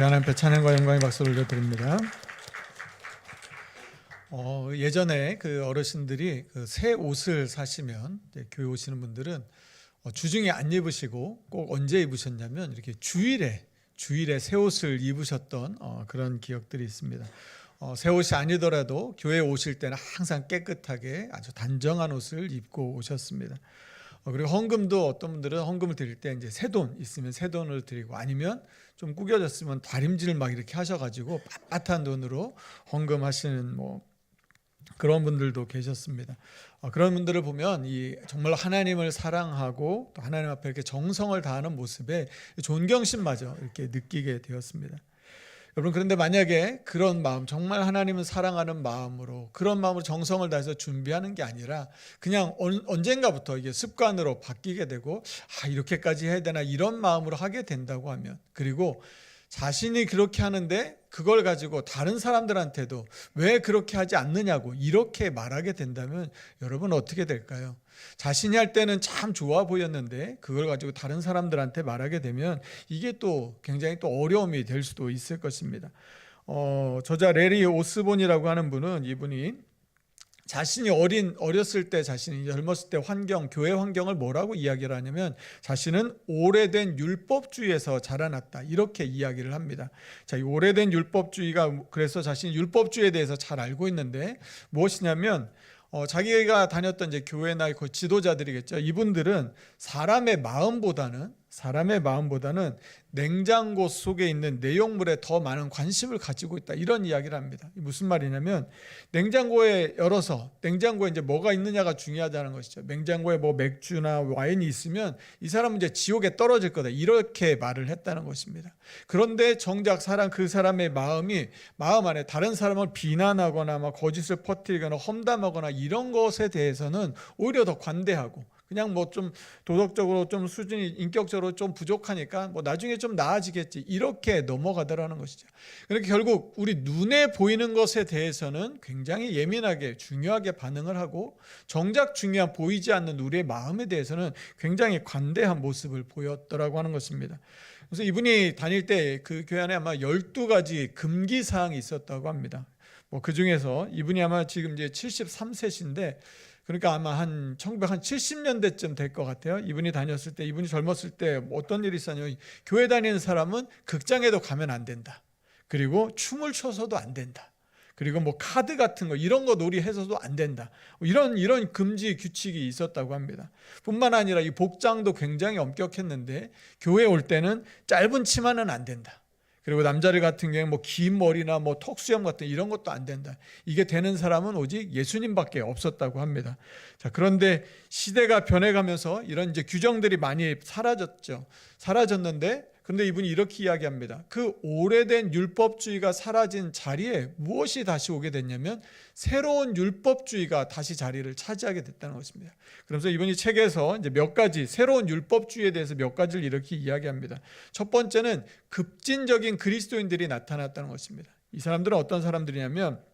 하나님 앞에 찬양과 영광의 박수를 올려드립니다. 예전에 그 어르신들이 그 새 옷을 사시면 이제 교회 오시는 분들은 주중에 안 입으시고 꼭 언제 입으셨냐면 이렇게 주일에 새 옷을 입으셨던 그런 기억들이 있습니다. 새 옷이 아니더라도 교회 오실 때는 항상 깨끗하게 아주 단정한 옷을 입고 오셨습니다. 그리고 헌금도 어떤 분들은 헌금을 드릴 때 이제 새 돈 있으면 새 돈을 드리고, 아니면 좀 구겨졌으면 다림질 막 이렇게 하셔가지고 빳빳한 돈으로 헌금하시는 그런 분들도 계셨습니다. 그런 분들을 보면 정말 하나님을 사랑하고 또 하나님 앞에 이렇게 정성을 다하는 모습에 존경심마저 이렇게 느끼게 되었습니다. 여러분, 그런데 만약에 그런 마음, 정말 하나님을 사랑하는 마음으로, 그런 마음으로 정성을 다해서 준비하는 게 아니라 그냥 언젠가부터 이게 습관으로 바뀌게 되고, 이렇게까지 해야 되나 이런 마음으로 하게 된다고 하면, 그리고 자신이 그렇게 하는데 그걸 가지고 다른 사람들한테도 왜 그렇게 하지 않느냐고 이렇게 말하게 된다면 여러분 어떻게 될까요? 자신이 할 때는 참 좋아 보였는데 그걸 가지고 다른 사람들한테 말하게 되면 이게 또 굉장히 또 어려움이 될 수도 있을 것입니다. 저자 레리 오스본이라고 하는 분은, 이분이 자신이 어렸을 때, 자신이 젊었을 때 교회 환경을 뭐라고 이야기를 하냐면, 자신은 오래된 율법주의에서 자라났다, 이렇게 이야기를 합니다. 자, 이 오래된 율법주의가, 그래서 자신이 율법주의에 대해서 잘 알고 있는데 무엇이냐면, 자기가 다녔던 이제 교회나 그 지도자들이겠죠. 이분들은 사람의 마음보다는 냉장고 속에 있는 내용물에 더 많은 관심을 가지고 있다, 이런 이야기를 합니다. 무슨 말이냐면, 냉장고에 열어서 냉장고에 이제 뭐가 있느냐가 중요하다는 것이죠. 냉장고에 뭐 맥주나 와인이 있으면 이 사람은 이제 지옥에 떨어질 거다, 이렇게 말을 했다는 것입니다. 그런데 정작 그 사람의 마음 안에 다른 사람을 비난하거나 막 거짓을 퍼뜨리거나 험담하거나 이런 것에 대해서는 오히려 더 관대하고, 그냥 좀 도덕적으로 좀 수준이, 인격적으로 좀 부족하니까 나중에 좀 나아지겠지, 이렇게 넘어가더라는 것이죠. 그러니까 결국 우리 눈에 보이는 것에 대해서는 굉장히 예민하게 중요하게 반응을 하고, 정작 중요한 보이지 않는 우리의 마음에 대해서는 굉장히 관대한 모습을 보였더라고 하는 것입니다. 그래서 이분이 다닐 때 그 교회 안에 아마 12가지 금기 사항이 있었다고 합니다. 그 중에서 이분이 아마 지금 이제 73세신데, 그러니까 아마 한 1970년대쯤 될 것 같아요. 이분이 젊었을 때 어떤 일이 있었냐면, 교회 다니는 사람은 극장에도 가면 안 된다, 그리고 춤을 춰서도 안 된다, 그리고 카드 같은 거 이런 거 놀이해서도 안 된다, 이런 금지 규칙이 있었다고 합니다. 뿐만 아니라 이 복장도 굉장히 엄격했는데, 교회 올 때는 짧은 치마는 안 된다, 그리고 남자들 같은 경우는 긴 머리나 턱수염 같은 이런 것도 안 된다. 이게 되는 사람은 오직 예수님밖에 없었다고 합니다. 자, 그런데 시대가 변해가면서 이런 이제 규정들이 많이 사라졌는데, 그런데 이분이 이렇게 이야기합니다. 그 오래된 율법주의가 사라진 자리에 무엇이 다시 오게 됐냐면, 새로운 율법주의가 다시 자리를 차지하게 됐다는 것입니다. 그래서 이분이 책에서 이제 몇 가지 새로운 율법주의에 대해서 몇 가지를 이렇게 이야기합니다. 첫 번째는 급진적인 그리스도인들이 나타났다는 것입니다. 이 사람들은 어떤 사람들이냐면,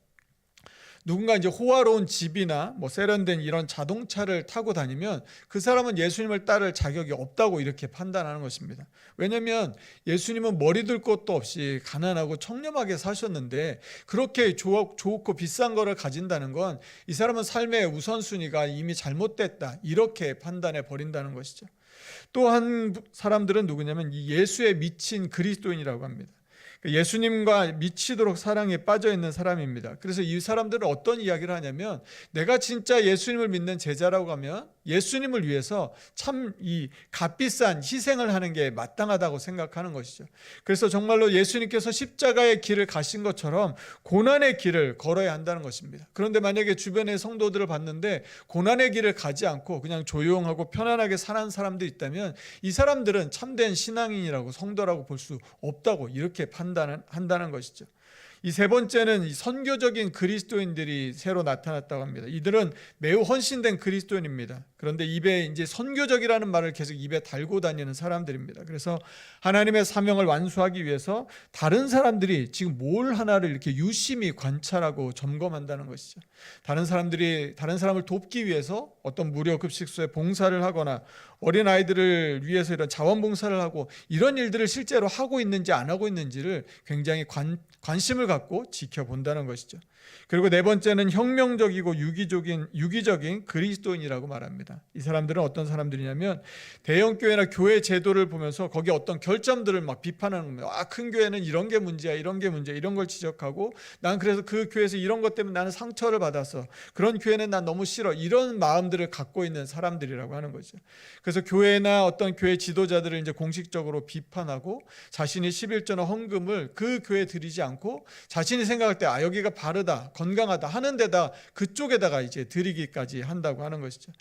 누군가 이제 호화로운 집이나 세련된 이런 자동차를 타고 다니면 그 사람은 예수님을 따를 자격이 없다고 이렇게 판단하는 것입니다. 왜냐하면 예수님은 머리 둘 것도 없이 가난하고 청렴하게 사셨는데, 그렇게 좋고 비싼 거를 가진다는 건 이 사람은 삶의 우선순위가 이미 잘못됐다, 이렇게 판단해 버린다는 것이죠. 또 한 사람들은 누구냐면 예수에 미친 그리스도인이라고 합니다. 예수님과 미치도록 사랑에 빠져 있는 사람입니다. 그래서 이 사람들은 어떤 이야기를 하냐면, 내가 진짜 예수님을 믿는 제자라고 하면 예수님을 위해서 참 이 값비싼 희생을 하는 게 마땅하다고 생각하는 것이죠. 그래서 정말로 예수님께서 십자가의 길을 가신 것처럼 고난의 길을 걸어야 한다는 것입니다. 그런데 만약에 주변의 성도들을 봤는데 고난의 길을 가지 않고 그냥 조용하고 편안하게 사는 사람들이 있다면, 이 사람들은 참된 신앙인이라고, 성도라고 볼 수 없다고 이렇게 판단한다는 것이죠. 이 세 번째는 이 선교적인 그리스도인들이 새로 나타났다고 합니다. 이들은 매우 헌신된 그리스도인입니다. 그런데 입에 이제 선교적이라는 말을 계속 입에 달고 다니는 사람들입니다. 그래서 하나님의 사명을 완수하기 위해서 다른 사람들이 지금 뭘 하나를 이렇게 유심히 관찰하고 점검한다는 것이죠. 다른 사람을 돕기 위해서 어떤 무료 급식소에 봉사를 하거나 어린 아이들을 위해서 이런 자원봉사를 하고 이런 일들을 실제로 하고 있는지 안 하고 있는지를 굉장히 관심을 갖고 지켜본다는 것이죠. 그리고 네 번째는 혁명적이고 유기적인 그리스도인이라고 말합니다. 이 사람들은 어떤 사람들이냐면 대형교회나 교회 제도를 보면서 거기에 어떤 결점들을 막 비판하는 겁니다. 큰 교회는 이런 게 문제야, 이런 게 문제야, 이런 걸 지적하고 난 그래서 그 교회에서 이런 것 때문에 나는 상처를 받았어. 그런 교회는 난 너무 싫어. 이런 마음들을 갖고 있는 사람들이라고 하는 거죠. 그래서 교회나 어떤 교회 지도자들을 이제 공식적으로 비판하고 자신이 11조나 헌금을 그 교회에 드리지 않고 자신이 생각할 때 여기가 바르다, 건강하다 하는 데다 그쪽에다가 이제 드리기까지 한다고 하는 것이죠.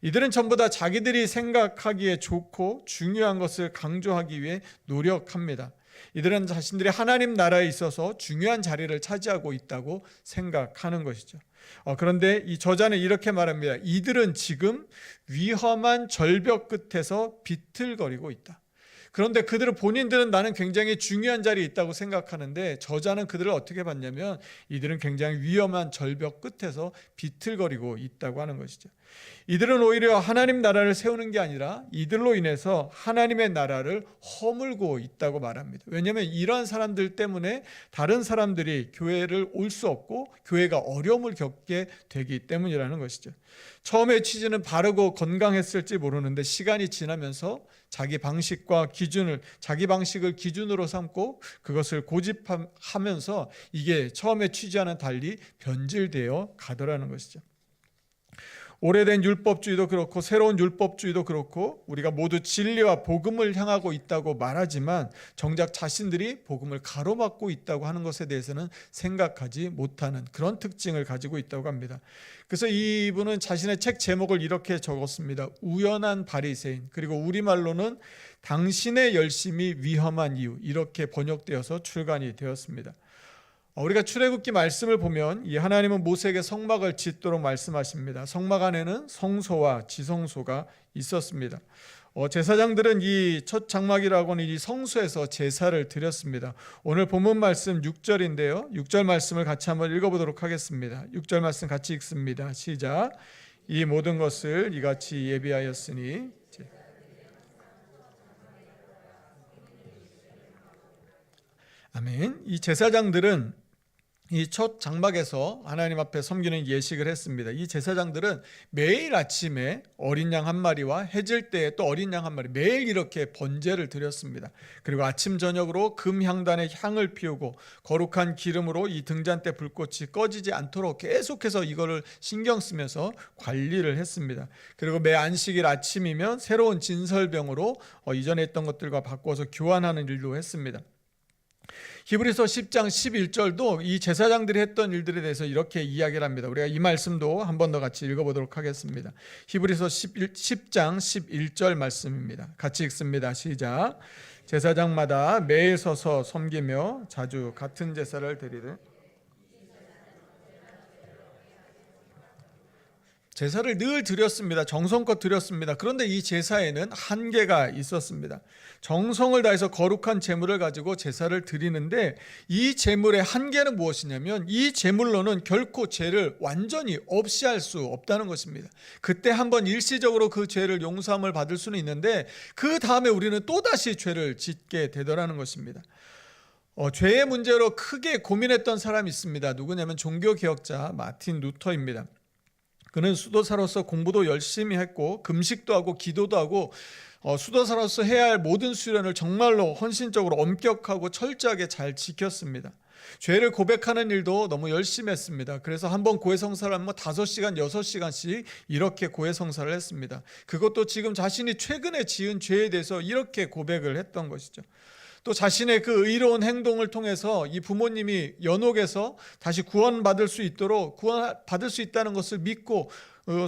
이들은 전부 다 자기들이 생각하기에 좋고 중요한 것을 강조하기 위해 노력합니다. 이들은 자신들이 하나님 나라에 있어서 중요한 자리를 차지하고 있다고 생각하는 것이죠. 그런데 이 저자는 이렇게 말합니다. 이들은 지금 위험한 절벽 끝에서 비틀거리고 있다. 그런데 본인들은 나는 굉장히 중요한 자리에 있다고 생각하는데 저자는 그들을 어떻게 봤냐면 이들은 굉장히 위험한 절벽 끝에서 비틀거리고 있다고 하는 것이죠. 이들은 오히려 하나님 나라를 세우는 게 아니라 이들로 인해서 하나님의 나라를 허물고 있다고 말합니다. 왜냐하면 이러한 사람들 때문에 다른 사람들이 교회를 올 수 없고 교회가 어려움을 겪게 되기 때문이라는 것이죠. 처음에 취지는 바르고 건강했을지 모르는데 시간이 지나면서 자기 방식을 기준으로 삼고 그것을 고집하면서 이게 처음에 취지와는 달리 변질되어 가더라는 것이죠. 오래된 율법주의도 그렇고 새로운 율법주의도 그렇고 우리가 모두 진리와 복음을 향하고 있다고 말하지만 정작 자신들이 복음을 가로막고 있다고 하는 것에 대해서는 생각하지 못하는 그런 특징을 가지고 있다고 합니다. 그래서 이분은 자신의 책 제목을 이렇게 적었습니다. 우연한 바리새인, 그리고 우리말로는 당신의 열심이 위험한 이유, 이렇게 번역되어서 출간이 되었습니다. 우리가 출애굽기 말씀을 보면 이 하나님은 모세에게 성막을 짓도록 말씀하십니다. 성막 안에는 성소와 지성소가 있었습니다. 제사장들은 이 첫 장막이라고 하는 이 성소에서 제사를 드렸습니다. 오늘 본문 말씀 6절인데요. 6절 말씀을 같이 한번 읽어보도록 하겠습니다. 6절 말씀 같이 읽습니다. 시작. 이 모든 것을 이같이 예비하였으니 아멘. 이 제사장들은 이 첫 장막에서 하나님 앞에 섬기는 예식을 했습니다. 이 제사장들은 매일 아침에 어린 양 한 마리와 해질 때에 또 어린 양 한 마리 매일 이렇게 번제를 드렸습니다. 그리고 아침 저녁으로 금향단에 향을 피우고 거룩한 기름으로 이 등잔대 불꽃이 꺼지지 않도록 계속해서 이거를 신경 쓰면서 관리를 했습니다. 그리고 매 안식일 아침이면 새로운 진설병으로 이전에 했던 것들과 바꿔서 교환하는 일도 했습니다. 히브리서 10장 11절도 이 제사장들이 했던 일들에 대해서 이렇게 이야기를 합니다. 우리가 이 말씀도 한 번 더 같이 읽어보도록 하겠습니다. 히브리서 10장 11절 말씀입니다. 같이 읽습니다. 시작. 제사장마다 매일 서서 섬기며 자주 같은 제사를 드리되 제사를 늘 드렸습니다. 정성껏 드렸습니다. 그런데 이 제사에는 한계가 있었습니다. 정성을 다해서 거룩한 제물을 가지고 제사를 드리는데 이 제물의 한계는 무엇이냐면 이 제물로는 결코 죄를 완전히 없이 할 수 없다는 것입니다. 그때 한번 일시적으로 그 죄를 용서함을 받을 수는 있는데 그 다음에 우리는 또다시 죄를 짓게 되더라는 것입니다. 죄의 문제로 크게 고민했던 사람이 있습니다. 누구냐면 종교개혁자 마틴 루터입니다. 그는 수도사로서 공부도 열심히 했고 금식도 하고 기도도 하고 수도사로서 해야 할 모든 수련을 정말로 헌신적으로 엄격하고 철저하게 잘 지켰습니다. 죄를 고백하는 일도 너무 열심히 했습니다. 그래서 한번 고해성사를 하면 5시간, 6시간씩 이렇게 고해성사를 했습니다. 그것도 지금 자신이 최근에 지은 죄에 대해서 이렇게 고백을 했던 것이죠. 또 자신의 그 의로운 행동을 통해서 이 부모님이 연옥에서 다시 구원받을 수 있다는 것을 믿고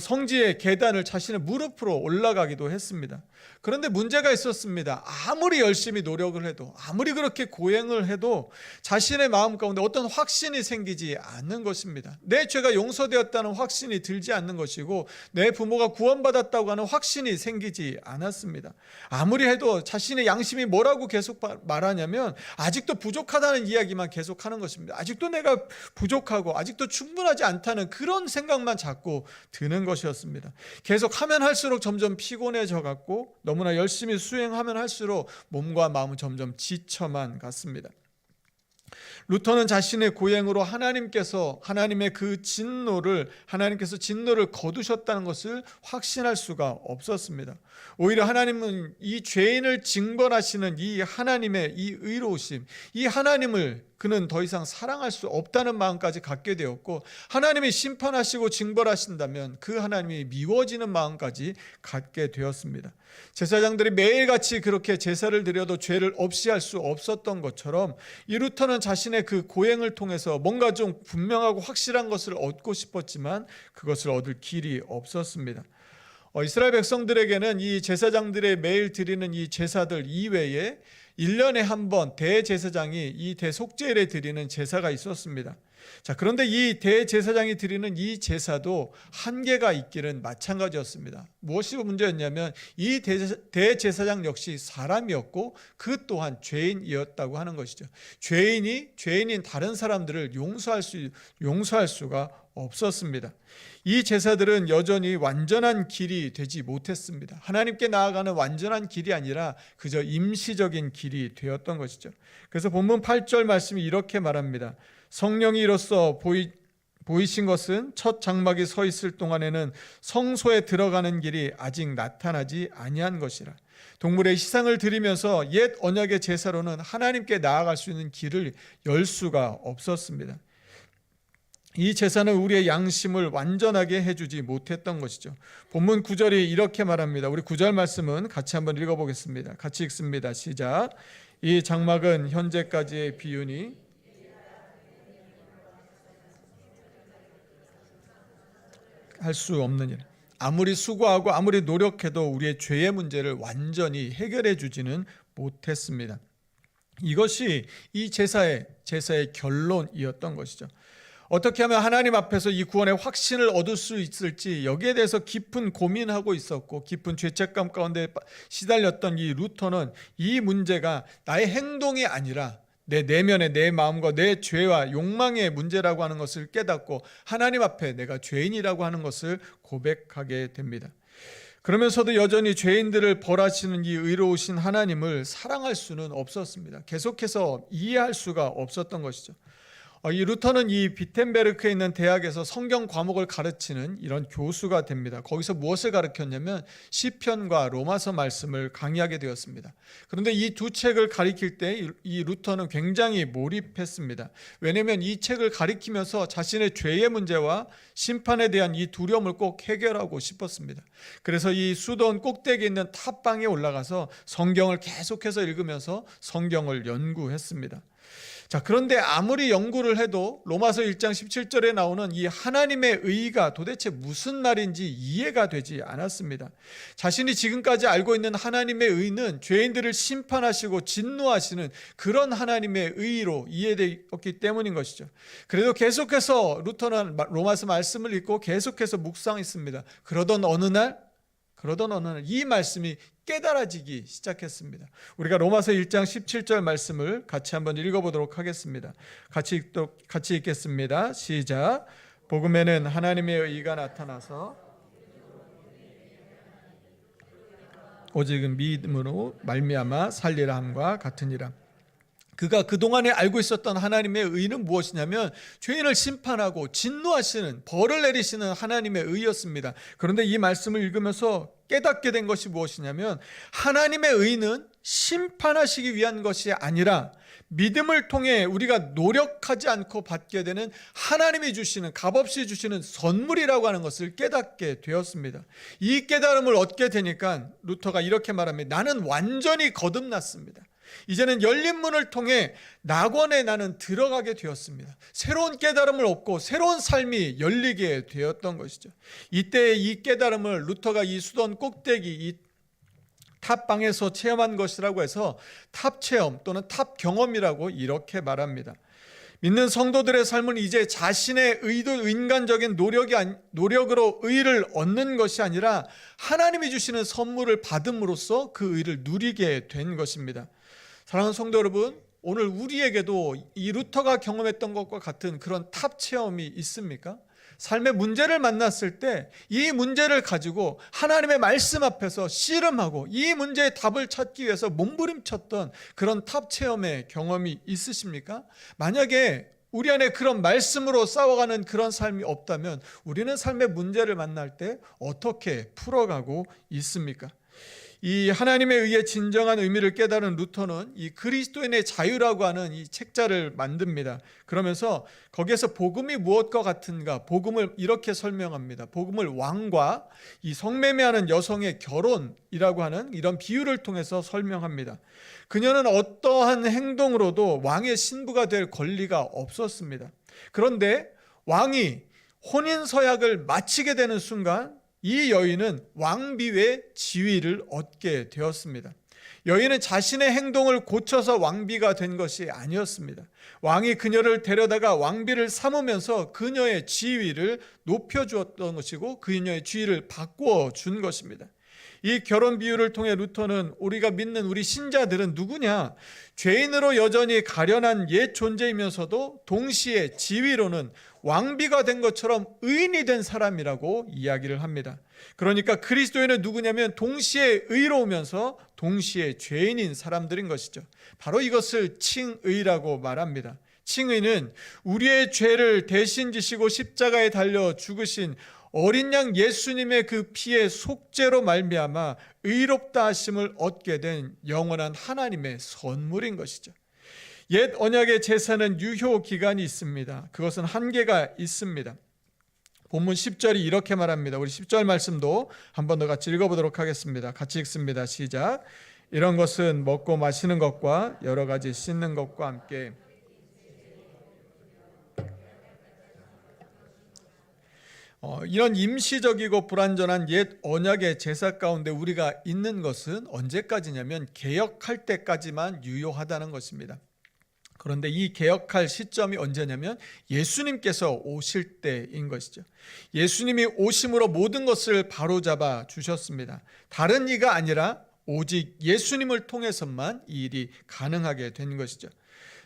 성지의 계단을 자신의 무릎으로 올라가기도 했습니다. 그런데 문제가 있었습니다. 아무리 열심히 노력을 해도, 아무리 그렇게 고행을 해도 자신의 마음 가운데 어떤 확신이 생기지 않는 것입니다. 내 죄가 용서되었다는 확신이 들지 않는 것이고, 내 부모가 구원받았다고 하는 확신이 생기지 않았습니다. 아무리 해도 자신의 양심이 뭐라고 계속 말하냐면 아직도 부족하다는 이야기만 계속하는 것입니다. 아직도 내가 부족하고 아직도 충분하지 않다는 그런 생각만 자꾸 드는 것이었습니다. 계속 하면 할수록 점점 피곤해져 갔고, 너무나 열심히 수행하면 할수록 몸과 마음은 점점 지쳐만 갔습니다. 루터는 자신의 고행으로 하나님께서 진노를 거두셨다는 것을 확신할 수가 없었습니다. 오히려 하나님은 이 죄인을 징벌하시는 이 하나님의 이 의로우심, 이 하나님을 그는 더 이상 사랑할 수 없다는 마음까지 갖게 되었고, 하나님이 심판하시고 징벌하신다면 그 하나님이 미워지는 마음까지 갖게 되었습니다. 제사장들이 매일같이 그렇게 제사를 드려도 죄를 없이 할 수 없었던 것처럼, 이 루터는 자신의 그 고행을 통해서 뭔가 좀 분명하고 확실한 것을 얻고 싶었지만 그것을 얻을 길이 없었습니다. 이스라엘 백성들에게는 이 제사장들의 매일 드리는 이 제사들 이외에 1년에 한 번 대제사장이 이 대속죄일에 드리는 제사가 있었습니다. 자, 그런데 이 대제사장이 드리는 이 제사도 한계가 있기는 마찬가지였습니다. 무엇이 문제였냐면 이 대제사장 역시 사람이었고 그 또한 죄인이었다고 하는 것이죠. 죄인인 다른 사람들을 용서할 수가 없었습니다. 이 제사들은 여전히 완전한 길이 되지 못했습니다. 하나님께 나아가는 완전한 길이 아니라 그저 임시적인 길이 되었던 것이죠. 그래서 본문 8절 말씀이 이렇게 말합니다. 성령이 이로써 보이신 것은 첫 장막이 서 있을 동안에는 성소에 들어가는 길이 아직 나타나지 아니한 것이라. 동물의 희생을 드리면서 옛 언약의 제사로는 하나님께 나아갈 수 있는 길을 열 수가 없었습니다. 이 제사는 우리의 양심을 완전하게 해주지 못했던 것이죠. 본문 9절이 이렇게 말합니다. 우리 9절 말씀은 같이 한번 읽어보겠습니다. 같이 읽습니다. 시작. 이 장막은 현재까지의 비유니 할 수 없는 일. 아무리 수고하고 아무리 노력해도 우리의 죄의 문제를 완전히 해결해 주지는 못했습니다. 이것이 이 제사의 결론이었던 것이죠. 어떻게 하면 하나님 앞에서 이 구원의 확신을 얻을 수 있을지 여기에 대해서 깊은 고민하고 있었고, 깊은 죄책감 가운데 시달렸던 이 루터는 이 문제가 나의 행동이 아니라 내 내면의 내 마음과 내 죄와 욕망의 문제라고 하는 것을 깨닫고 하나님 앞에 내가 죄인이라고 하는 것을 고백하게 됩니다. 그러면서도 여전히 죄인들을 벌하시는 이 의로우신 하나님을 사랑할 수는 없었습니다. 계속해서 이해할 수가 없었던 것이죠. 이 루터는 이 비텐베르크에 있는 대학에서 성경 과목을 가르치는 이런 교수가 됩니다. 거기서 무엇을 가르쳤냐면 시편과 로마서 말씀을 강의하게 되었습니다. 그런데 이 두 책을 가리킬 때 이 루터는 굉장히 몰입했습니다. 왜냐하면 이 책을 가리키면서 자신의 죄의 문제와 심판에 대한 이 두려움을 꼭 해결하고 싶었습니다. 그래서 이 수도원 꼭대기에 있는 탑방에 올라가서 성경을 계속해서 읽으면서 성경을 연구했습니다. 자, 그런데 아무리 연구를 해도 로마서 1장 17절에 나오는 이 하나님의 의가 도대체 무슨 말인지 이해가 되지 않았습니다. 자신이 지금까지 알고 있는 하나님의 의는 죄인들을 심판하시고 진노하시는 그런 하나님의 의로 이해되었기 때문인 것이죠. 그래도 계속해서 루터는 로마서 말씀을 읽고 계속해서 묵상했습니다. 그러던 어느 날 이 말씀이 깨달아지기 시작했습니다. 우리가 로마서 1장 17절 말씀을 같이 한번 읽어보도록 하겠습니다. 같이 읽겠습니다. 시작. 복음에는 하나님의 의가 나타나서 오직은 믿음으로 말미암아 살리라 함과 같으니라. 그가 그동안에 알고 있었던 하나님의 의는 무엇이냐면 죄인을 심판하고 진노하시는, 벌을 내리시는 하나님의 의였습니다. 그런데 이 말씀을 읽으면서 깨닫게 된 것이 무엇이냐면 하나님의 의는 심판하시기 위한 것이 아니라 믿음을 통해 우리가 노력하지 않고 받게 되는 하나님이 주시는, 값없이 주시는 선물이라고 하는 것을 깨닫게 되었습니다. 이 깨달음을 얻게 되니까 루터가 이렇게 말합니다. 나는 완전히 거듭났습니다. 이제는 열린 문을 통해 낙원에 나는 들어가게 되었습니다. 새로운 깨달음을 얻고 새로운 삶이 열리게 되었던 것이죠. 이때 이 깨달음을 루터가 이 수도 꼭대기 이 탑방에서 체험한 것이라고 해서 탑체험 또는 탑경험이라고 이렇게 말합니다. 믿는 성도들의 삶은 이제 자신의 인간적인 노력으로 의를 얻는 것이 아니라 하나님이 주시는 선물을 받음으로써 그 의를 누리게 된 것입니다. 사랑하는 성도 여러분, 오늘 우리에게도 이 루터가 경험했던 것과 같은 그런 탑 체험이 있습니까? 삶의 문제를 만났을 때 이 문제를 가지고 하나님의 말씀 앞에서 씨름하고 이 문제의 답을 찾기 위해서 몸부림쳤던 그런 탑 체험의 경험이 있으십니까? 만약에 우리 안에 그런 말씀으로 싸워가는 그런 삶이 없다면 우리는 삶의 문제를 만날 때 어떻게 풀어가고 있습니까? 이 하나님에 의해 진정한 의미를 깨달은 루터는 이 그리스도인의 자유라고 하는 이 책자를 만듭니다. 그러면서 거기에서 복음이 무엇과 같은가, 복음을 이렇게 설명합니다. 복음을 왕과 이 성매매하는 여성의 결혼이라고 하는 이런 비유를 통해서 설명합니다. 그녀는 어떠한 행동으로도 왕의 신부가 될 권리가 없었습니다. 그런데 왕이 혼인서약을 마치게 되는 순간 이 여인은 왕비의 지위를 얻게 되었습니다. 여인은 자신의 행동을 고쳐서 왕비가 된 것이 아니었습니다. 왕이 그녀를 데려다가 왕비를 삼으면서 그녀의 지위를 높여주었던 것이고 그녀의 지위를 바꾸어 준 것입니다. 이 결혼 비유를 통해 루터는 우리가 믿는 우리 신자들은 누구냐? 죄인으로 여전히 가련한 옛 존재이면서도 동시에 지위로는 왕비가 된 것처럼 의인이 된 사람이라고 이야기를 합니다. 그러니까 그리스도인은 누구냐면 동시에 의로우면서 동시에 죄인인 사람들인 것이죠. 바로 이것을 칭의라고 말합니다. 칭의는 우리의 죄를 대신 지시고 십자가에 달려 죽으신 어린 양 예수님의 그 피의 속죄로 말미암아 의롭다 하심을 얻게 된 영원한 하나님의 선물인 것이죠. 옛 언약의 제사는 유효 기간이 있습니다. 그것은 한계가 있습니다. 본문 10절이 이렇게 말합니다. 우리 10절 말씀도 한 번 더 같이 읽어보도록 하겠습니다. 같이 읽습니다. 시작. 이런 것은 먹고 마시는 것과 여러 가지 씻는 것과 함께 이런 임시적이고 불완전한 옛 언약의 제사 가운데 우리가 있는 것은 언제까지냐면 개혁할 때까지만 유효하다는 것입니다. 그런데 이 개혁할 시점이 언제냐면 예수님께서 오실 때인 것이죠. 예수님이 오심으로 모든 것을 바로잡아 주셨습니다. 다른 이가 아니라 오직 예수님을 통해서만 이 일이 가능하게 된 것이죠.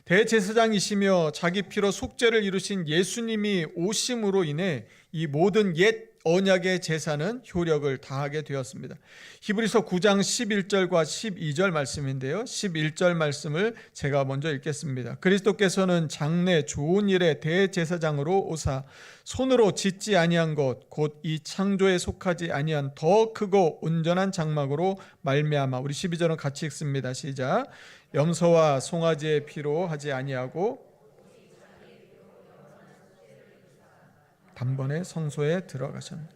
대제사장이시며 자기 피로 속죄를 이루신 예수님이 오심으로 인해 이 모든 옛 언약의 제사는 효력을 다하게 되었습니다. 히브리서 9장 11절과 12절 말씀인데요. 11절 말씀을 제가 먼저 읽겠습니다. 그리스도께서는 장래 좋은 일의 대제사장으로 오사 손으로 짓지 아니한 것 곧 이 창조에 속하지 아니한 더 크고 온전한 장막으로 말미암아 우리 12절은 같이 읽습니다. 시작. 염소와 송아지의 피로 하지 아니하고 단번에 성소에 들어가셨습니다.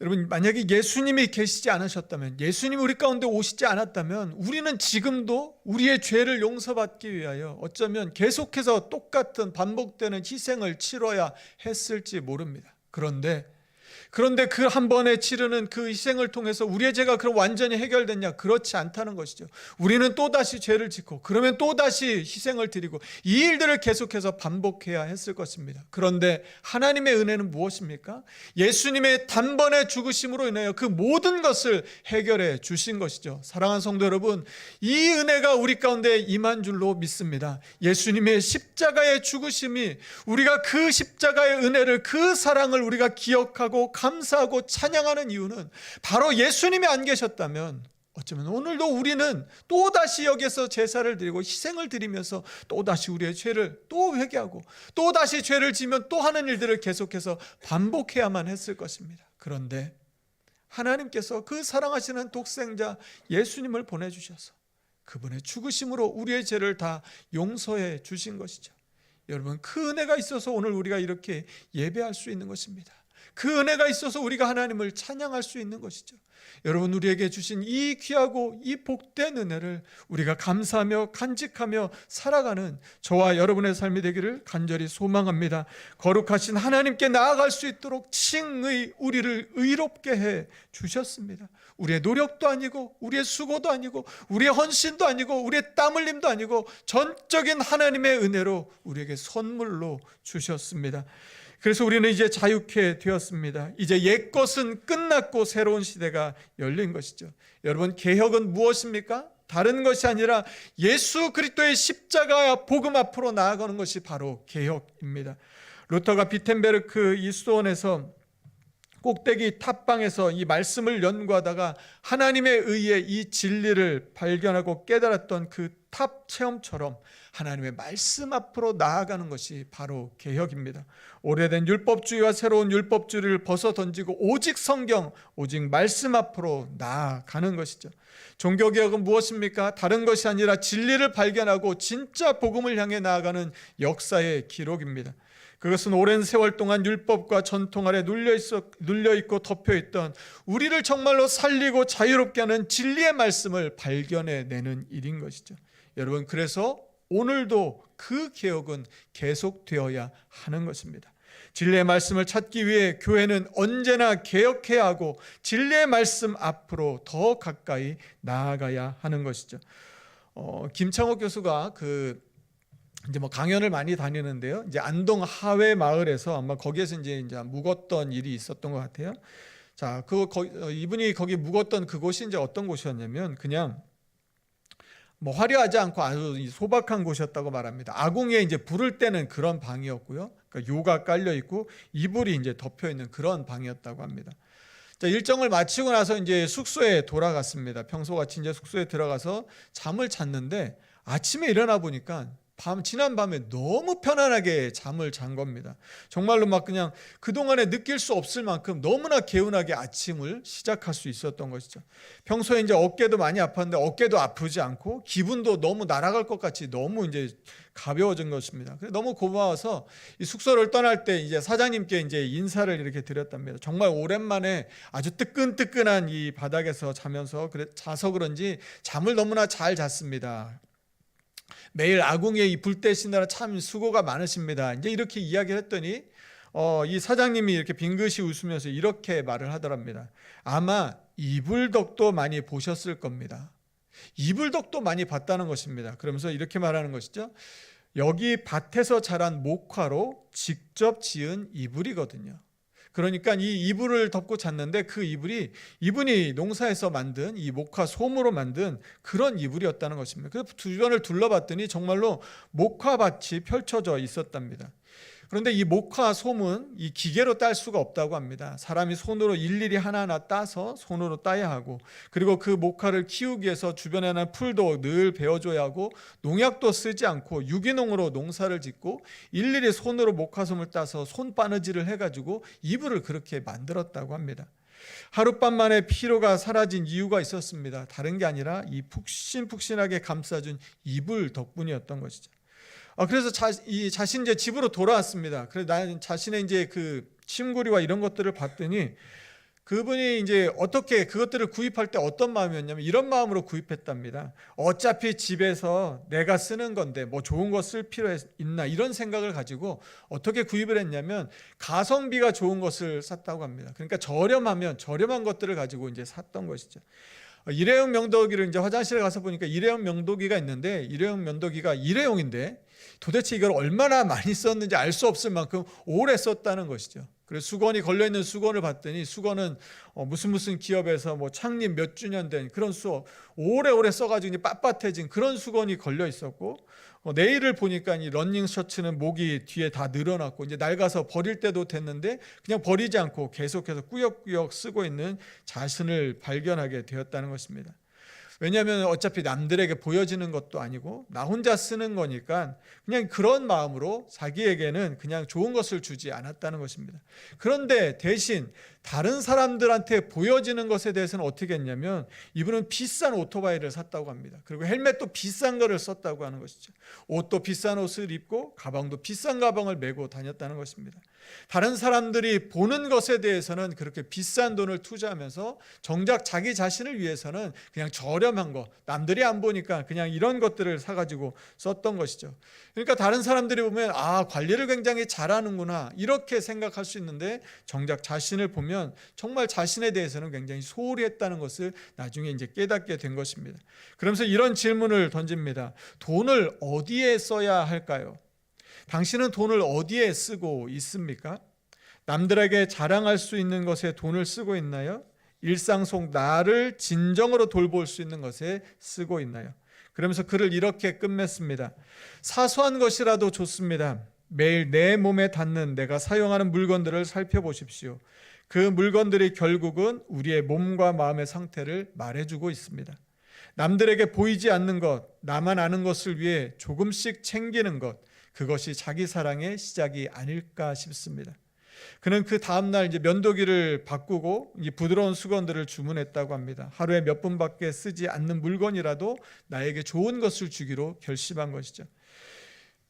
여러분, 만약에 예수님이 계시지 않으셨다면, 예수님이 우리 가운데 오시지 않았다면 우리는 지금도 우리의 죄를 용서받기 위하여 어쩌면 계속해서 똑같은 반복되는 희생을 치러야 했을지 모릅니다. 그런데 그 한 번에 치르는 그 희생을 통해서 우리의 죄가 그럼 완전히 해결됐냐? 그렇지 않다는 것이죠. 우리는 또다시 죄를 짓고 그러면 또다시 희생을 드리고 이 일들을 계속해서 반복해야 했을 것입니다. 그런데 하나님의 은혜는 무엇입니까? 예수님의 단번에 죽으심으로 인하여 그 모든 것을 해결해 주신 것이죠. 사랑하는 성도 여러분, 이 은혜가 우리 가운데 임한 줄로 믿습니다. 예수님의 십자가의 죽으심이 우리가 그 십자가의 은혜를, 그 사랑을 우리가 기억하고 감사하고 찬양하는 이유는 바로 예수님이 안 계셨다면 어쩌면 오늘도 우리는 또다시 여기서 제사를 드리고 희생을 드리면서 또다시 우리의 죄를 또 회개하고 또다시 죄를 지면 또 하는 일들을 계속해서 반복해야만 했을 것입니다. 그런데 하나님께서 그 사랑하시는 독생자 예수님을 보내주셔서 그분의 죽으심으로 우리의 죄를 다 용서해 주신 것이죠. 여러분, 그 은혜가 있어서 오늘 우리가 이렇게 예배할 수 있는 것입니다. 그 은혜가 있어서 우리가 하나님을 찬양할 수 있는 것이죠. 여러분, 우리에게 주신 이 귀하고 이 복된 은혜를 우리가 감사하며 간직하며 살아가는 저와 여러분의 삶이 되기를 간절히 소망합니다. 거룩하신 하나님께 나아갈 수 있도록 칭의 우리를 의롭게 해 주셨습니다. 우리의 노력도 아니고 우리의 수고도 아니고 우리의 헌신도 아니고 우리의 땀 흘림도 아니고 전적인 하나님의 은혜로 우리에게 선물로 주셨습니다. 그래서 우리는 이제 자유케 되었습니다. 이제 옛것은 끝났고 새로운 시대가 열린 것이죠. 여러분, 개혁은 무엇입니까? 다른 것이 아니라 예수 그리스도의 십자가 복음 앞으로 나아가는 것이 바로 개혁입니다. 루터가 비텐베르크 이 수도원에서 꼭대기 탑방에서 이 말씀을 연구하다가 하나님의 의에 이 진리를 발견하고 깨달았던 그 탑 체험처럼 하나님의 말씀 앞으로 나아가는 것이 바로 개혁입니다. 오래된 율법주의와 새로운 율법주의를 벗어던지고 오직 성경, 오직 말씀 앞으로 나아가는 것이죠. 종교개혁은 무엇입니까? 다른 것이 아니라 진리를 발견하고 진짜 복음을 향해 나아가는 역사의 기록입니다. 그것은 오랜 세월 동안 율법과 전통 아래 눌려있고 덮여있던 우리를 정말로 살리고 자유롭게 하는 진리의 말씀을 발견해내는 일인 것이죠. 여러분, 그래서 오늘도 그 개혁은 계속되어야 하는 것입니다. 진리의 말씀을 찾기 위해 교회는 언제나 개혁해야 하고 진리의 말씀 앞으로 더 가까이 나아가야 하는 것이죠. 김창옥 교수가 이제 강연을 많이 다니는데요. 이제 안동 하회 마을에서 아마 거기에서 이제 묵었던 일이 있었던 것 같아요. 자, 이분이 거기 묵었던 그곳이 이제 어떤 곳이었냐면 그냥 화려하지 않고 아주 소박한 곳이었다고 말합니다. 아궁이에 이제 불을 때는 그런 방이었고요. 그러니까 요가 깔려 있고 이불이 이제 덮여 있는 그런 방이었다고 합니다. 자, 일정을 마치고 나서 이제 숙소에 돌아갔습니다. 평소같이 이제 숙소에 들어가서 잠을 잤는데 아침에 일어나 보니까 지난 밤에 너무 편안하게 잠을 잔 겁니다. 정말로 그냥 그동안에 느낄 수 없을 만큼 너무나 개운하게 아침을 시작할 수 있었던 것이죠. 평소에 이제 어깨도 많이 아팠는데 어깨도 아프지 않고 기분도 너무 날아갈 것 같이 너무 이제 가벼워진 것입니다. 그래서 너무 고마워서 이 숙소를 떠날 때 이제 사장님께 이제 인사를 이렇게 드렸답니다. 정말 오랜만에 아주 뜨끈뜨끈한 이 바닥에서 자서 그런지 잠을 너무나 잘 잤습니다. 매일 아궁이에 이 불 떼시느라 참 수고가 많으십니다. 이제 이렇게 이야기를 했더니 이 사장님이 이렇게 빙긋이 웃으면서 이렇게 말을 하더랍니다. 아마 이불덕도 많이 보셨을 겁니다. 이불덕도 많이 봤다는 것입니다. 그러면서 이렇게 말하는 것이죠. 여기 밭에서 자란 목화로 직접 지은 이불이거든요. 그러니까 이 이불을 덮고 잤는데 그 이불이 이분이 농사에서 만든 이 목화 솜으로 만든 그런 이불이었다는 것입니다. 그래서 주변을 둘러봤더니 정말로 목화밭이 펼쳐져 있었답니다. 그런데 이 목화 솜은 이 기계로 딸 수가 없다고 합니다. 사람이 손으로 일일이 하나하나 따서 손으로 따야 하고, 그리고 그 목화를 키우기 위해서 주변에는 풀도 늘 베어줘야 하고, 농약도 쓰지 않고 유기농으로 농사를 짓고 일일이 손으로 목화솜을 따서 손바느질을 해가지고 이불을 그렇게 만들었다고 합니다. 하룻밤 만에 피로가 사라진 이유가 있었습니다. 다른 게 아니라 이 푹신푹신하게 감싸준 이불 덕분이었던 것이죠. 그래서 자신 이제 집으로 돌아왔습니다. 그래서 나는 자신의 이제 그 침구리와 이런 것들을 봤더니 그분이 이제 어떻게 그것들을 구입할 때 어떤 마음이었냐면 이런 마음으로 구입했답니다. 어차피 집에서 내가 쓰는 건데 뭐 좋은 거 쓸 필요 있나 이런 생각을 가지고 어떻게 구입을 했냐면 가성비가 좋은 것을 샀다고 합니다. 그러니까 저렴한 것들을 가지고 이제 샀던 것이죠. 일회용 명도기를 이제 화장실에 가서 보니까 일회용 명도기가 있는데 일회용 명도기가 일회용인데 도대체 이걸 얼마나 많이 썼는지 알 수 없을 만큼 오래 썼다는 것이죠. 그래서 수건이 걸려있는 수건을 봤더니 수건은 무슨 기업에서 뭐 창립 몇 주년 된 그런 오래오래 써가지고 이제 빳빳해진 그런 수건이 걸려 있었고, 내일을 보니까 이 러닝 셔츠는 목이 뒤에 다 늘어났고 이제 낡아서 버릴 때도 됐는데 그냥 버리지 않고 계속해서 꾸역꾸역 쓰고 있는 자신을 발견하게 되었다는 것입니다. 왜냐하면 어차피 남들에게 보여지는 것도 아니고 나 혼자 쓰는 거니까 그냥 그런 마음으로 자기에게는 그냥 좋은 것을 주지 않았다는 것입니다. 그런데 대신 다른 사람들한테 보여지는 것에 대해서는 어떻게 했냐면 이분은 비싼 오토바이를 샀다고 합니다. 그리고 헬멧도 비싼 거를 썼다고 하는 것이죠. 옷도 비싼 옷을 입고 가방도 비싼 가방을 메고 다녔다는 것입니다. 다른 사람들이 보는 것에 대해서는 그렇게 비싼 돈을 투자하면서 정작 자기 자신을 위해서는 그냥 저렴한 거, 남들이 안 보니까 그냥 이런 것들을 사가지고 썼던 것이죠. 그러니까 다른 사람들이 보면 관리를 굉장히 잘하는구나 이렇게 생각할 수 있는데 정작 자신을 보면 정말 자신에 대해서는 굉장히 소홀히 했다는 것을 나중에 이제 깨닫게 된 것입니다. 그러면서 이런 질문을 던집니다. 돈을 어디에 써야 할까요? 당신은 돈을 어디에 쓰고 있습니까? 남들에게 자랑할 수 있는 것에 돈을 쓰고 있나요? 일상 속 나를 진정으로 돌볼 수 있는 것에 쓰고 있나요? 그러면서 글을 이렇게 끝맺습니다. 사소한 것이라도 좋습니다. 매일 내 몸에 닿는 내가 사용하는 물건들을 살펴보십시오. 그 물건들이 결국은 우리의 몸과 마음의 상태를 말해주고 있습니다. 남들에게 보이지 않는 것, 나만 아는 것을 위해 조금씩 챙기는 것, 그것이 자기 사랑의 시작이 아닐까 싶습니다. 그는 그 다음날 이제 면도기를 바꾸고 부드러운 수건들을 주문했다고 합니다. 하루에 몇 분밖에 쓰지 않는 물건이라도 나에게 좋은 것을 주기로 결심한 것이죠.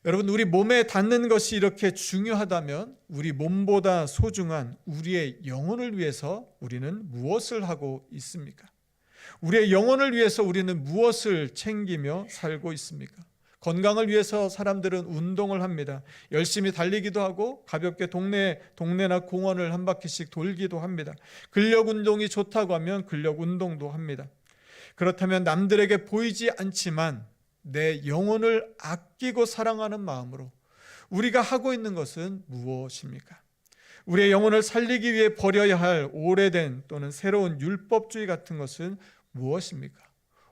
여러분, 우리 몸에 닿는 것이 이렇게 중요하다면 우리 몸보다 소중한 우리의 영혼을 위해서 우리는 무엇을 하고 있습니까? 우리의 영혼을 위해서 우리는 무엇을 챙기며 살고 있습니까? 건강을 위해서 사람들은 운동을 합니다. 열심히 달리기도 하고 가볍게 동네나 공원을 한 바퀴씩 돌기도 합니다. 근력 운동이 좋다고 하면 근력 운동도 합니다. 그렇다면 남들에게 보이지 않지만 내 영혼을 아끼고 사랑하는 마음으로 우리가 하고 있는 것은 무엇입니까? 우리의 영혼을 살리기 위해 버려야 할 오래된 또는 새로운 율법주의 같은 것은 무엇입니까?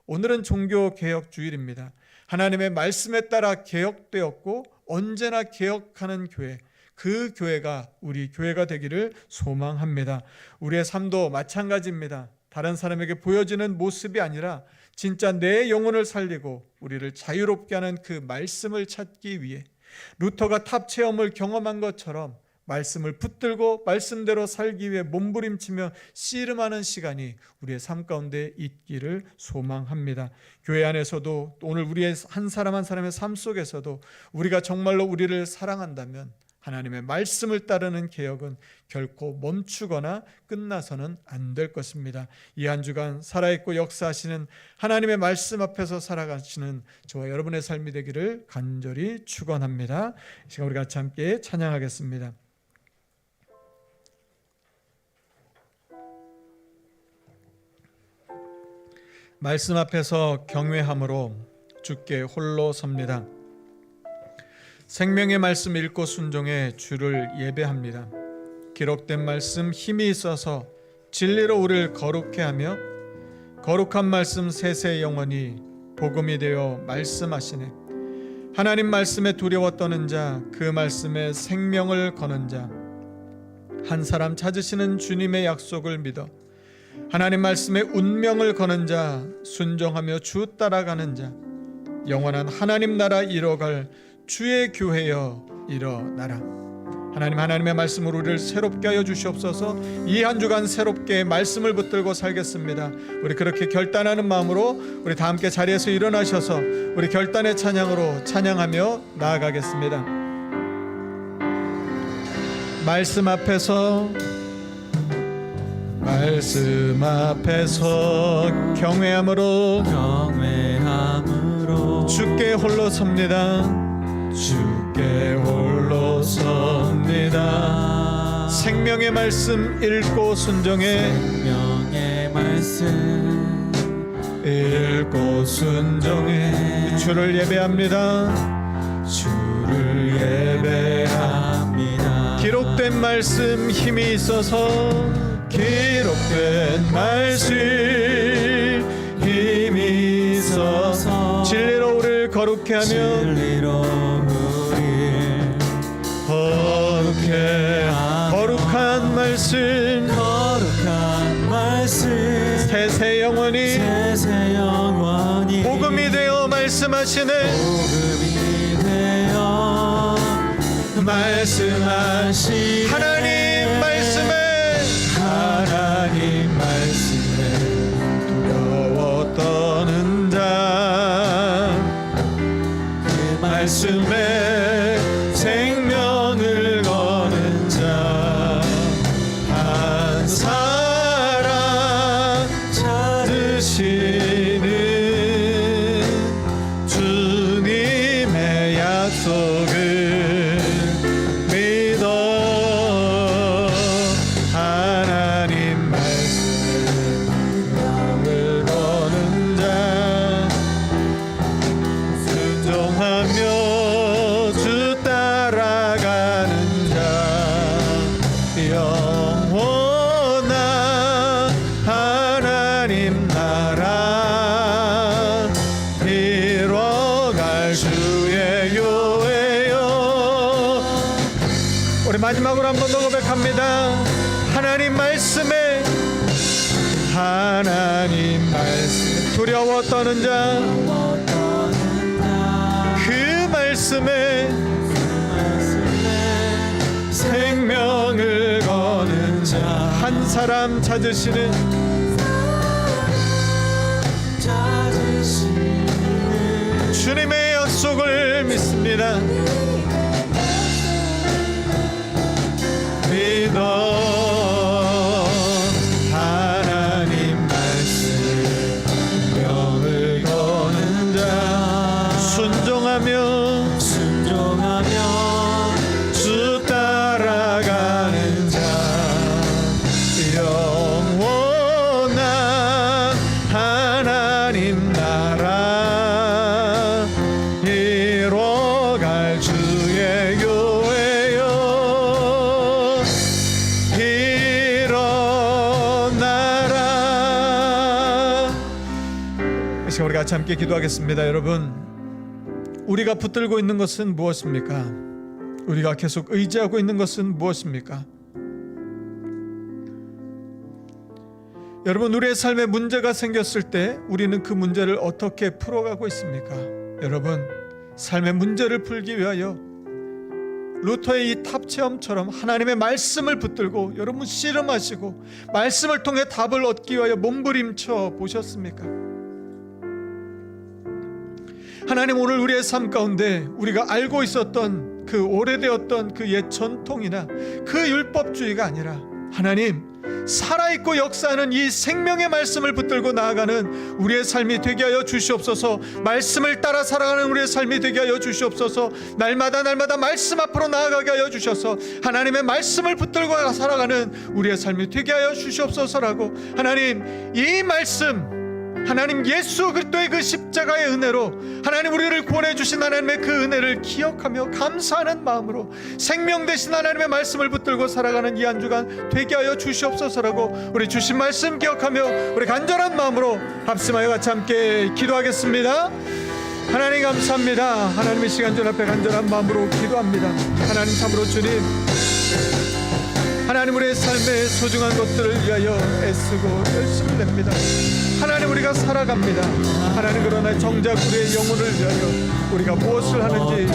오늘은 종교개혁주일입니다. 하나님의 말씀에 따라 개혁되었고 언제나 개혁하는 교회, 그 교회가 우리 교회가 되기를 소망합니다. 우리의 삶도 마찬가지입니다. 다른 사람에게 보여지는 모습이 아니라 진짜 내 영혼을 살리고 우리를 자유롭게 하는 그 말씀을 찾기 위해 루터가 탑 체험을 경험한 것처럼 말씀을 붙들고 말씀대로 살기 위해 몸부림치며 씨름하는 시간이 우리의 삶 가운데 있기를 소망합니다. 교회 안에서도 오늘 우리의 한 사람 한 사람의 삶 속에서도 우리가 정말로 우리를 사랑한다면 하나님의 말씀을 따르는 개혁은 결코 멈추거나 끝나서는 안 될 것입니다. 이 한 주간 살아있고 역사하시는 하나님의 말씀 앞에서 살아가시는 저와 여러분의 삶이 되기를 간절히 축원합니다. 이 시간 우리 같이 함께 찬양하겠습니다. 말씀 앞에서 경외함으로 주께 홀로 섭니다. 생명의 말씀 읽고 순종해 주를 예배합니다. 기록된 말씀 힘이 있어서 진리로 우리를 거룩해 하며 거룩한 말씀 세세 영원히 복음이 되어 말씀하시네. 하나님 말씀에 두려워 떠는 자, 그 말씀에 생명을 거는 자, 한 사람 찾으시는 주님의 약속을 믿어 하나님 말씀에 운명을 거는 자, 순종하며 주 따라가는 자, 영원한 하나님 나라 이뤄갈 주의 교회여 일어나라. 하나님의 말씀으로 우리를 새롭게 하여 주시옵소서. 이 한 주간 새롭게 말씀을 붙들고 살겠습니다. 우리 그렇게 결단하는 마음으로 우리 다 함께 자리에서 일어나셔서 우리 결단의 찬양으로 찬양하며 나아가겠습니다. 말씀 앞에서 경외함으로 주께 홀로 섭니다. 주께 홀로 섭니다. 생명의 말씀 읽고 순종해 읽고 순종해 주를 예배합니다. 주를 예배합니다. 기록된 말씀 힘이 있어서 기록된 말씀 힘이 있어서 진리로 우리를 거룩해 하며 거룩한 말씀 세세 영원히 말씀하시네. 복음이 되어 말씀하시네. 하나님 말씀에 하나님 말씀에 두려워 떠는 자, 그 말씀에 생명을 거는 자, 한 사람 찾으시는 주님의 약속을 믿어. 하나님 말씀에 생명을 거는 자, 순종하며 주 따라가는 자, 영원한 하나님 나라 이뤄갈 주의 교회여. 우리 마지막으로 한 번 더 고백합니다. 하나님 말씀에, 하나님 말씀 두려워 떠는 자, 그 말씀에 생명을 거는 자, 한 사람 찾으시는 주님의 약속을 믿습니다. 믿어. 하나님 말씀 명을 거는 자, 순종하며 주 따라가는 자, 영원한 하나님 나라 이뤄갈 주의 교회여. 일어나라. 이 시간 우리 같이 함께 기도하겠습니다. 여러분, 우리가 붙들고 있는 것은 무엇입니까? 우리가 계속 의지하고 있는 것은 무엇입니까? 여러분, 우리의 삶에 문제가 생겼을 때 우리는 그 문제를 어떻게 풀어가고 있습니까? 여러분, 삶의 문제를 풀기 위하여 루터의 이 탑체험처럼 하나님의 말씀을 붙들고 여러분 씨름하시고 말씀을 통해 답을 얻기 위하여 몸부림쳐 보셨습니까? 하나님, 오늘 우리의 삶 가운데 우리가 알고 있었던 그 오래되었던 그 옛 전통이나 그 율법주의가 아니라 하나님, 살아있고 역사하는 이 생명의 말씀을 붙들고 나아가는 우리의 삶이 되게 하여 주시옵소서. 말씀을 따라 살아가는 우리의 삶이 되게 하여 주시옵소서. 날마다 말씀 앞으로 나아가게 하여 주셔서 하나님의 말씀을 붙들고 살아가는 우리의 삶이 되게 하여 주시옵소서라고, 하나님, 이 말씀, 하나님 예수 그리스도의 그 십자가의 은혜로 하나님 우리를 구원해 주신 하나님의 그 은혜를 기억하며 감사하는 마음으로 생명 되신 하나님의 말씀을 붙들고 살아가는 이 한 주간 되게 하여 주시옵소서라고, 우리 주신 말씀 기억하며 우리 간절한 마음으로 합심하여 같이 함께 기도하겠습니다. 하나님 감사합니다. 하나님의 시간 전 앞에 간절한 마음으로 기도합니다. 하나님, 참으로 주님, 하나님 우리의 삶의 소중한 것들을 위하여 애쓰고 열심을 냅니다. 하나님, 우리가 살아갑니다. 하나님, 그러나 정작 우리의 영혼을 위하여 우리가 무엇을 하는지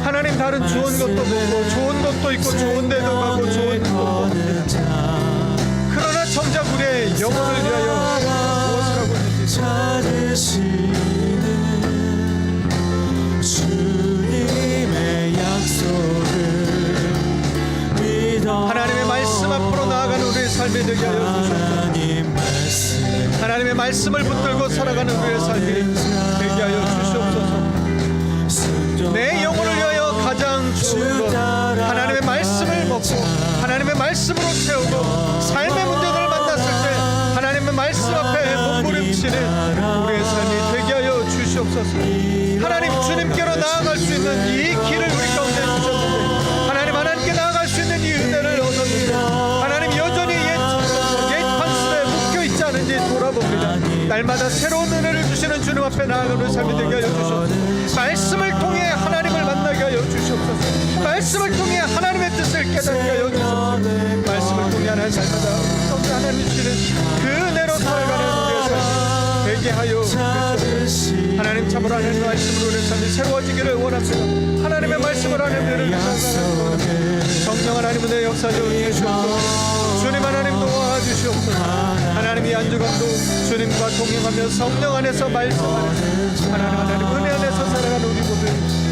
하나님, 다른 좋은 것도 보고 좋은 것도 있고 좋은 데도 가고 좋은 것도 합니다. 그러나 정작 우리의 영혼을 위하여 무엇을 하고 있는지 하나님의 말씀 앞으로 나아가는 우리의 삶이 되게 하여 주옵소서. 하나님의 말씀을 붙들고 살아가는 우리의 삶이 되게 하여 주시옵소서. 내 영혼을 위하여 가장 좋은 것, 하나님의 말씀을 먹고 하나님의 말씀으로 채우고 삶의 문제들을 만났을 때 하나님의 말씀 앞에 몸부림치는 우리의 삶이 되게 하여 주시옵소서. 하나님, 주님께로 나아갈 수 있는 이 길을 우리 가운데 주셨는데 하나님, 하나님께 나아갈 수 있는 이 은혜를 얻었는데 하나님, 여전히 옛 판스에 묶여있지 않은지 돌아봅니다. 날마다 새로운 은혜를 주시는 주님 앞에 나아가는 삶이 되게 하여 주시옵소서. 말씀을 통해 하나님을 만나게 하여 주시옵소서. 말씀을 통해 하나님의 뜻을 깨닫게 하여 주시옵소서. 말씀을 통해 하나님 날마다 하나님 주시는 그 은혜로 살아가는 우리의 삶이 되게 하여 참으로 하나님의 말씀으로 우리의 삶이 새로워지기를 원합니다. 하나님의 말씀을 하나님을 성령 하나님은 내 역사 좀 주시옵소서. 주님 하나님 도와주시옵소서. 하나님이 한 주간도 주님과 동행하며 성령 안에서 말씀하는 하나님 은혜 안에서 살아가는 우리 모두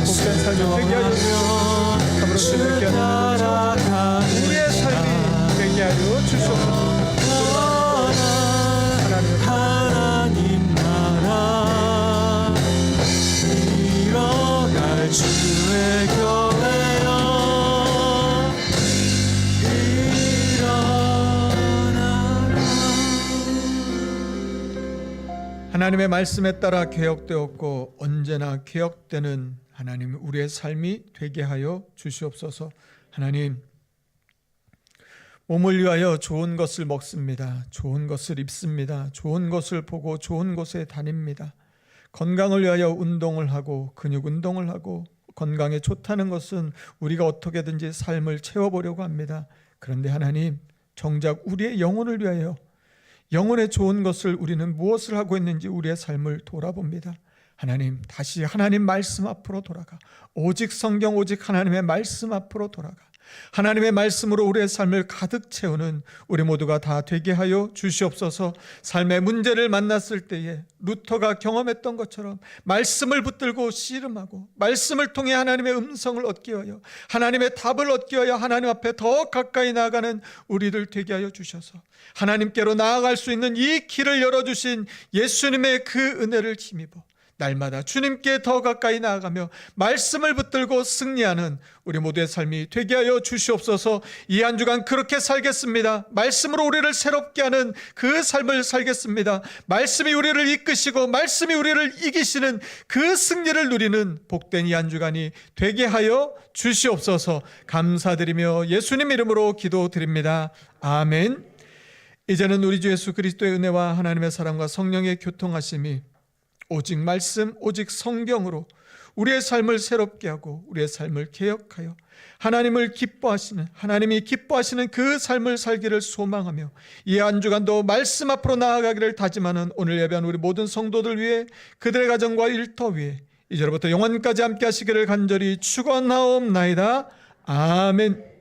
복된 삶이 되게 하여 주시옵소서. 참으로 주님께 하나님 우리의 삶이 되게 하여 주시옵소서. 하나님 나라 이뤄갈 주의 교회여 일어나라. 하나님의 말씀에 따라 개혁되었고 언제나 개혁되는 하나님 우리의 삶이 되게 하여 주시옵소서. 하나님, 몸을 위하여 좋은 것을 먹습니다. 좋은 것을 입습니다. 좋은 것을 보고 좋은 곳에 다닙니다. 건강을 위하여 운동을 하고 근육 운동을 하고 건강에 좋다는 것은 우리가 어떻게든지 삶을 채워보려고 합니다. 그런데 하나님, 정작 우리의 영혼을 위하여 영혼의 좋은 것을 우리는 무엇을 하고 있는지 우리의 삶을 돌아봅니다. 하나님, 다시 하나님 말씀 앞으로 돌아가 오직 성경 오직 하나님의 말씀 앞으로 돌아가 하나님의 말씀으로 우리의 삶을 가득 채우는 우리 모두가 다 되게 하여 주시옵소서. 삶의 문제를 만났을 때에 루터가 경험했던 것처럼 말씀을 붙들고 씨름하고 말씀을 통해 하나님의 음성을 얻기 위하여 하나님의 답을 얻기 위하여 하나님 앞에 더 가까이 나아가는 우리들 되게 하여 주셔서 하나님께로 나아갈 수 있는 이 길을 열어주신 예수님의 그 은혜를 힘입어 날마다 주님께 더 가까이 나아가며 말씀을 붙들고 승리하는 우리 모두의 삶이 되게 하여 주시옵소서. 이 한 주간 그렇게 살겠습니다. 말씀으로 우리를 새롭게 하는 그 삶을 살겠습니다. 말씀이 우리를 이끄시고 말씀이 우리를 이기시는 그 승리를 누리는 복된 이 한 주간이 되게 하여 주시옵소서. 감사드리며 예수님 이름으로 기도드립니다. 아멘. 이제는 우리 주 예수 그리스도의 은혜와 하나님의 사랑과 성령의 교통하심이 오직 말씀, 오직 성경으로 우리의 삶을 새롭게 하고 우리의 삶을 개혁하여 하나님을 기뻐하시는 하나님이 기뻐하시는 그 삶을 살기를 소망하며 이 한 주간도 말씀 앞으로 나아가기를 다짐하는 오늘 예배한 우리 모든 성도들 위해 그들의 가정과 일터 위에 이제로부터 영원까지 함께 하시기를 간절히 축원하옵나이다. 아멘.